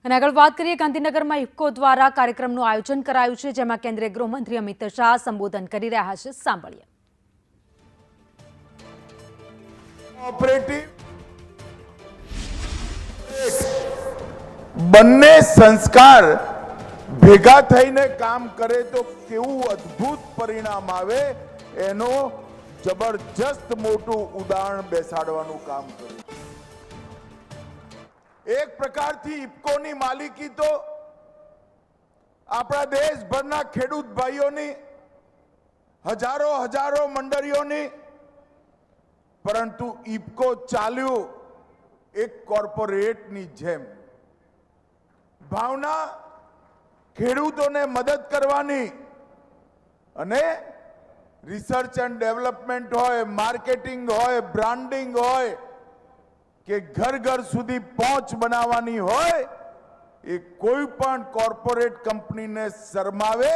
અને આગળ વાત કરીએ, ગાંધીનગરમાં ઇફકો દ્વારા કાર્યક્રમનું આયોજન કરાયું છે, જેમાં કેન્દ્રીય ગૃહમંત્રી અમિત શાહ સંબોધન કરી રહ્યા છે. સાંભળીએ. બંને સંસ્કાર ભેગા થઈને કામ કરે તો કેવું અદ્ભુત પરિણામ આવે એનો જબરજસ્ત મોટું ઉદાહરણ બેસાડવાનું કામ કર્યું. એક પ્રકારથી ઇફકોની માલિકી તો આપણા દેશભરના ખેડૂત ભાઈઓની, હજારો મંડળીઓની, પરંતુ ઇફકો ચાલ્યું એક કોર્પોરેટની જેમ. ભાવના ખેડૂતોને મદદ કરવાની અને રિસર્ચ એન્ડ ડેવલપમેન્ટ હોય, માર્કેટિંગ હોય, બ્રાન્ડિંગ હોય કે ઘર સુધી પહોંચ બનાવવાની હોય, એ કોઈ પણ કોર્પોરેટ કંપનીને શરમાવે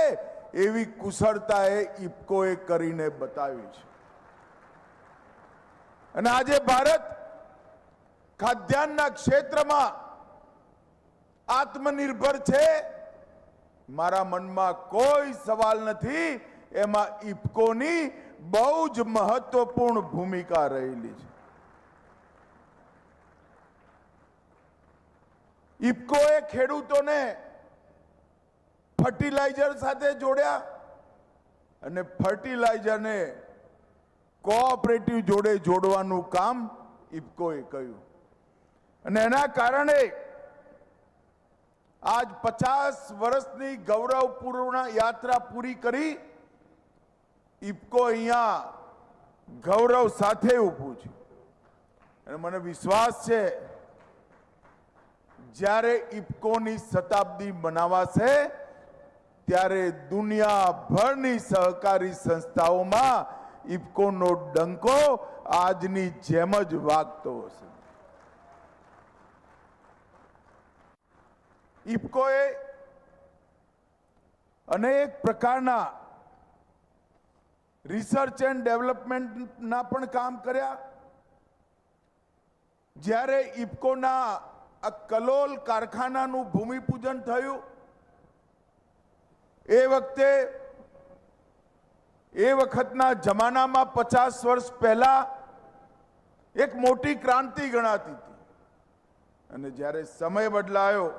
એવી કુશળતા ઇફકોએ કરીને બતાવી છે. અને આજે ભારત ખાદ્યાન્નના ક્ષેત્રમાં આત્મનિર્ભર છે. મારા મનમાં કોઈ સવાલ નથી, એમાં ઇફકોની બહુ જ મહત્વપૂર્ણ ભૂમિકા રહેલી છે. ઇફકોએ ખેડૂતોને ફર્ટિલાઇઝર સાથે જોડ્યા અને ફર્ટિલાઇઝરને કોઓપરેટિવ જોડે જોડવાનું કામ ઇફકોએ કર્યું. અને એના કારણે આજ 50 વર્ષની ગૌરવપૂર્ણ યાત્રા પૂરી કરી ઇફકો અહીંયા ગૌરવ સાથે ઊભું છે. અને મને વિશ્વાસ છે જ્યારે ઇફકોની શતાબ્દી મનાવાશે ત્યારે દુનિયાભરની સહકારી સંસ્થાઓમાં ઇફકોનો ડંકો આજની જેમ જ વાગતો હશે. ઇફકોએ અનેક પ્રકારના રિસર્ચ એન્ડ ડેવલપમેન્ટના પણ કામ કર્યા. જ્યારે ઇફકોના આ કલોલ કારખાનાનું ભૂમિપૂજન થયું એ વખતના જમાનામાં 50 વર્ષ પહેલા એક મોટી ક્રાંતિ ગણાતી હતી. અને જ્યારે સમય બદલાયો,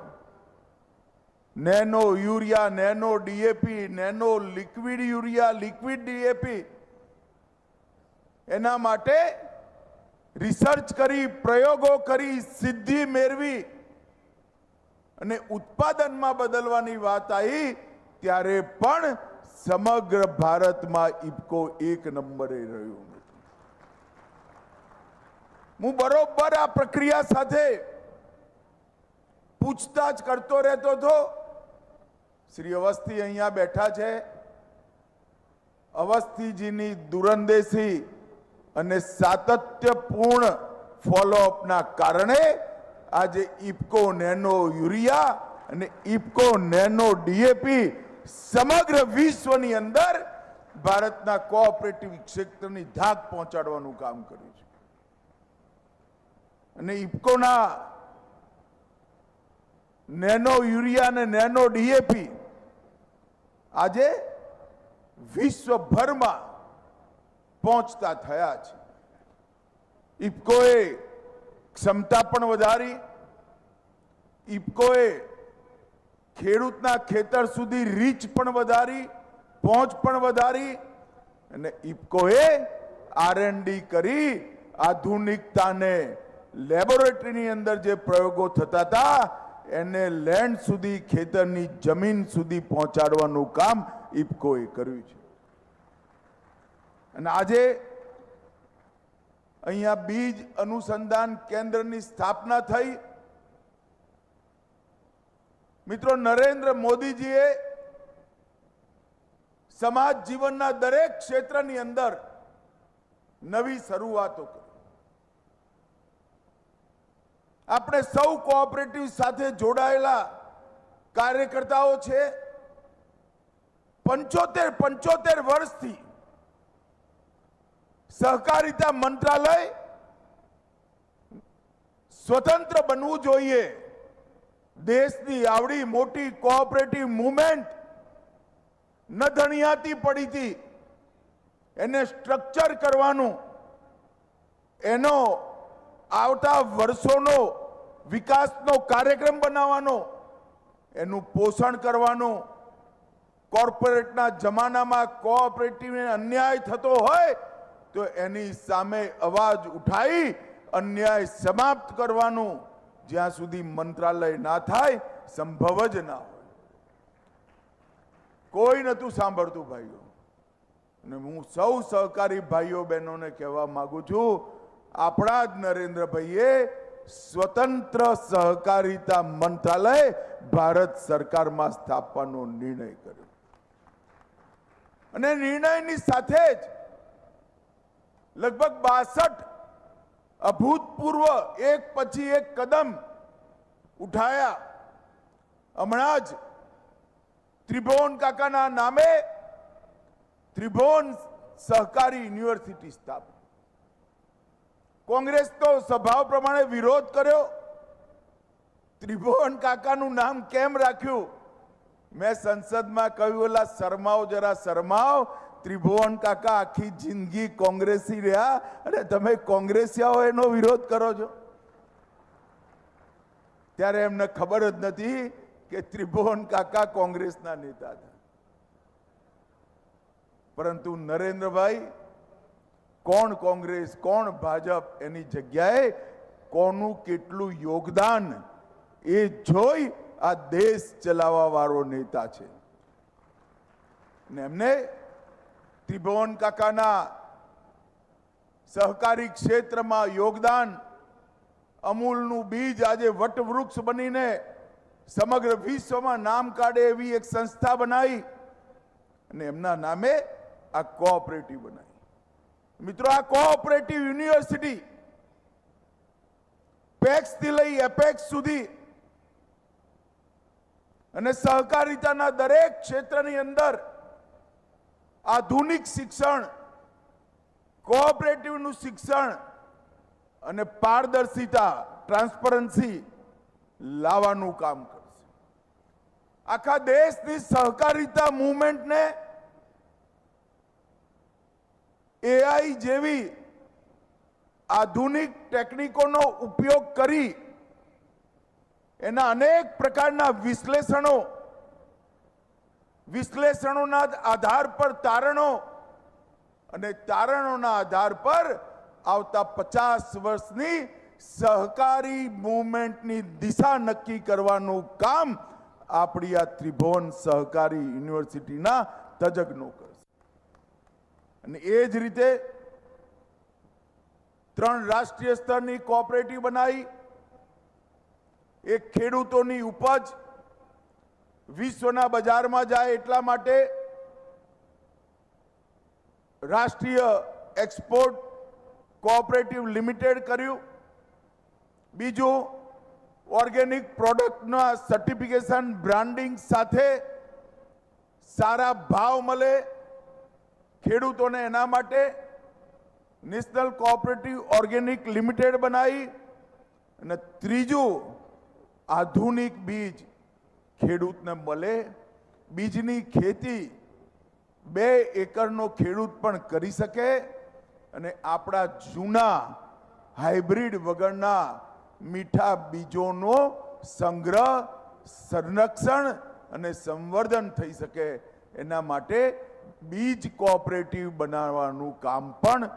nano urea, nano DAP, nano liquid urea, liquid DAP, એના માટે રિસર્ચ કરી, પ્રયોગો કરી, સિદ્ધિ મેળવી અને ઉત્પાદનમાં બદલવાની વાત આવી ત્યારે પણ સમગ્ર ભારતમાં ઇફકો એક નંબરે રહ્યું. હું બરોબર આ પ્રક્રિયા સાથે પૂછતાછ કરતો રહેતો હતો. શ્રી અવસ્થી અહીંયા બેઠા છે. અવસ્થીજીની દૂરંદેશી અને સાતત્યપૂર્ણ ફોલોઅપના કારણે આજે ઇફકો નેનો યુરિયા અને ઇફકો નેનો ડીએપી સમગ્ર વિશ્વની અંદર ભારતના કોઓપરેટિવ ક્ષેત્રની ધાક પહોંચાડવાનું કામ કર્યું છે. અને ઇફકોના નેનો યુરિયા અને નેનો ડીએપી આજે વિશ્વભરમાં પહોંચતા થયા છે. ઇફકોએ ક્ષમતા પણ વધારી, ઇફકોએ ખેડૂતના ખેતર સુધી રીચ પણ વધારી, પહોંચ પણ વધારી અને ઇફકોએ R&D કરી આધુનિકતાને લેબોરેટરીની અંદર જે પ્રયોગો થતા હતા એને લેન્ડ સુધી, ખેતરની જમીન સુધી પહોંચાડવાનું કામ ઇફકોએ કર્યું છે. અને આજે અહીંયા બીજ અનુસંધાન કેન્દ્રની સ્થાપના થઈ. મિત્રો, નરેન્દ્ર મોદીજીએ સમાજ જીવનના દરેક ક્ષેત્રની અંદર નવી શરૂઆતો કરી. આપણે સૌ કોઓપરેટિવ સાથે જોડાયેલા કાર્યકર્તાઓ છે. 75 વર્ષથી સહકારિતા મંત્રાલય સ્વતંત્ર બનવું જોઈએ, દેશની આવડી મોટી કોઓપરેટિવ મૂવમેન્ટ નધણિયાતી પડી હતી, એને સ્ટ્રક્ચર કરવાનું, એનો આવતા વર્ષોનો વિકાસનો કાર્યક્રમ બનાવવાનો, એનું પોષણ કરવાનું. કોર્પોરેટના જમાનામાં કોઓપરેટિવને અન્યાય થતો હોય તો એની સામે અવાજ ઉઠાવી અન્યાય સમાપ્ત કરવાનું. જ્યાં સુધી મંત્રાલય ના થાય સંભવ જ ના હોય. કોઈ નતું સાંભળતું ભાઈઓ. અને હું સૌ સહકારી ભાઈઓ બહેનોને કહેવા માંગુ છું, આપણા જ નરેન્દ્રભાઈએ સ્વતંત્ર સહકારિતા મંત્રાલય ભારત સરકારમાં સ્થાપવાનો નિર્ણય કર્યો. અને નિર્ણયની સાથે જ લગભગ 62 અભૂતપૂર્વ એક પછી એક કદમ ઉઠાયા. હમણાં જ ત્રિભુવન કાકાના નામે ત્રિભુવન સહકારી યુનિવર્સિટી સ્થાપી. કોંગ્રેસ તો સ્વભાવ પ્રમાણે વિરોધ કર્યો. ત્રિભુવન કાકાનું નામ કેમ રાખ્યું? મેં સંસદમાં કહ્યું, ઓલા શરમાઓ, જરા શરમાઓ. ત્રિભુવન કાકા આખી જિંદગી કોંગ્રેસી રહ્યા અને તમે કોંગ્રેસીઓ એનો વિરોધ કરો છો. ત્યારે એમને ખબર જ નથી કે ત્રિભુવન કાકા કોંગ્રેસના નેતા હતા. પરંતુ નરેન્દ્રભાઈ કોણ કોંગ્રેસ કોણ ભાજપ, એની જગ્યાએ કોનું કેટલું યોગદાન એ જોઈ આ દેશ ચલાવવા વાળો નેતા છે. અને એમને ત્રિભુવન કાકાના સહકારી ક્ષેત્રમાં યોગદાન, અમૂલનું બીજ આજે વટવૃક્ષ બનીને સમગ્ર વિશ્વમાં નામ કાઢે એવી એક સંસ્થા બનાવી અને એમના નામે આ કોઓપરેટિવ બનાવી. મિત્રો, આ કોઓપરેટિવ યુનિવર્સિટી પેક્સ થી લઈ એપેક્સ સુધી અને સહકારિતાના દરેક ક્ષેત્રની અંદર આધુનિક શિક્ષણ, કોઓપરેટિવનું શિક્ષણ અને પારદર્શિતા, ટ્રાન્સપરન્સી લાવવાનું કામ કરશે. આખા દેશની સહકારિતા મૂવમેન્ટને એઆઈ જેવી આધુનિક ટેકનિકોનો ઉપયોગ કરી એના અનેક પ્રકારના વિશ્લેષણોના આધાર પર તારણો અને તારણોના આધાર પર આવતા 50 વર્ષની સહકારી મૂવમેન્ટની દિશા નક્કી કરવાનું કામ આપણી આ ત્રિભુવન સહકારી યુનિવર્સિટીના તજજ્ઞો કરશે. અને એ જ રીતે 3 રાષ્ટ્રીય સ્તરની કોઓપરેટિવ બનાવી. એક ખેડૂતોની ઉપજ વિશ્વના બજારમાં જાય એટલા માટે રાષ્ટ્રીય એક્સપોર્ટ કોઓપરેટિવ લિમિટેડ કર્યું. બીજું, ઓર્ગેનિક પ્રોડક્ટના સર્ટિફિકેશન, બ્રાન્ડિંગ સાથે સારા ભાવ મળે ખેડૂતોને, એના માટે નેશનલ કોઓપરેટિવ ઓર્ગેનિક લિમિટેડ બનાવી. અને ત્રીજું, આધુનિક બીજ ખેડૂતને મળે. બીજની ખેતી 2 એકરનો ખેડૂત પણ કરી શકે અને આપણા જૂના હાઇબ્રિડ વગરના મીઠા બીજોનો સંગ્રહ, સંરક્ષણ અને સંવર્ધન થઈ શકે. એના માટે બીજ કોઓપરેટિવ બનાવવાનું કામ પણ